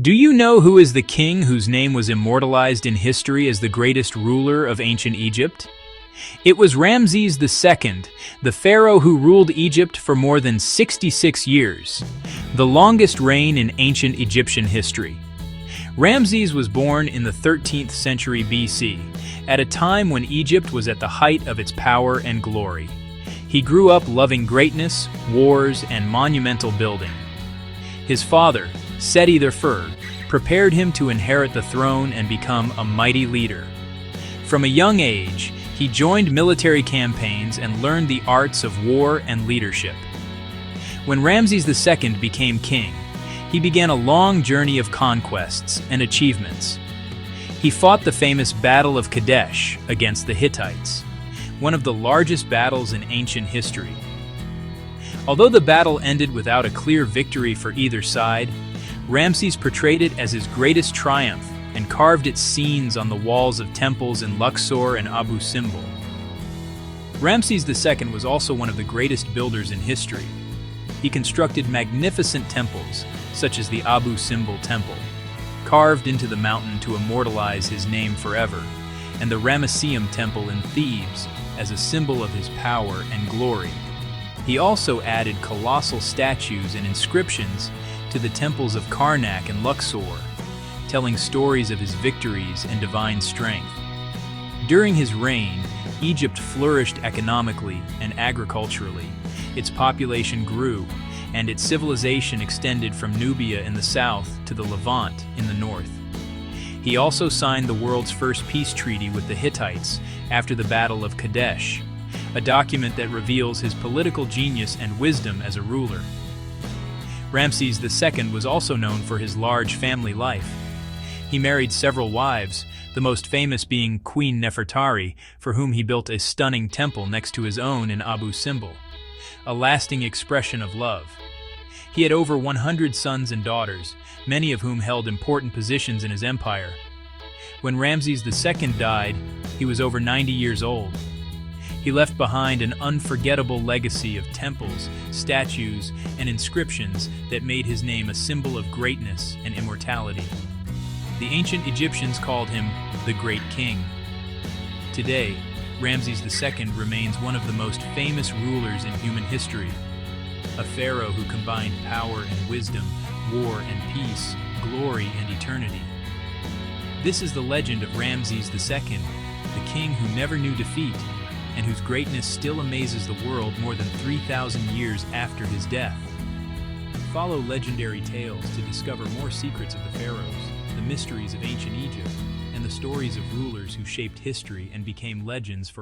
Do you know who is the king whose name was immortalized in history as the greatest ruler of ancient Egypt? It was Ramses II, the pharaoh who ruled Egypt for more than 66 years, the longest reign in ancient Egyptian history. Ramses was born in the 13th century BC, at a time when Egypt was at the height of its power and glory. He grew up loving greatness, wars, and monumental building. His father, Seti I, prepared him to inherit the throne and become a mighty leader. From a young age, he joined military campaigns and learned the arts of war and leadership. When Ramses II became king, he began a long journey of conquests and achievements. He fought the famous Battle of Kadesh against the Hittites, one of the largest battles in ancient history. Although the battle ended without a clear victory for either side, Ramses portrayed it as his greatest triumph and carved its scenes on the walls of temples in Luxor and Abu Simbel. Ramses II was also one of the greatest builders in history. He constructed magnificent temples, such as the Abu Simbel Temple, carved into the mountain to immortalize his name forever, and the Ramesseum Temple in Thebes as a symbol of his power and glory. He also added colossal statues and inscriptions to the temples of Karnak and Luxor, telling stories of his victories and divine strength. During his reign, Egypt flourished economically and agriculturally. Its population grew, and its civilization extended from Nubia in the south to the Levant in the north. He also signed the world's first peace treaty with the Hittites after the Battle of Kadesh, a document that reveals his political genius and wisdom as a ruler. Ramses II was also known for his large family life. He married several wives, the most famous being Queen Nefertari, for whom he built a stunning temple next to his own in Abu Simbel, a lasting expression of love. He had over 100 sons and daughters, many of whom held important positions in his empire. When Ramses II died, he was over 90 years old. He left behind an unforgettable legacy of temples, statues, and inscriptions that made his name a symbol of greatness and immortality. The ancient Egyptians called him the Great King. Today, Ramses II remains one of the most famous rulers in human history, a pharaoh who combined power and wisdom, war and peace, glory and eternity. This is the legend of Ramses II, the king who never knew defeat, and whose greatness still amazes the world more than 3,000 years after his death. Follow legendary tales to discover more secrets of the pharaohs, the mysteries of ancient Egypt, and the stories of rulers who shaped history and became legends for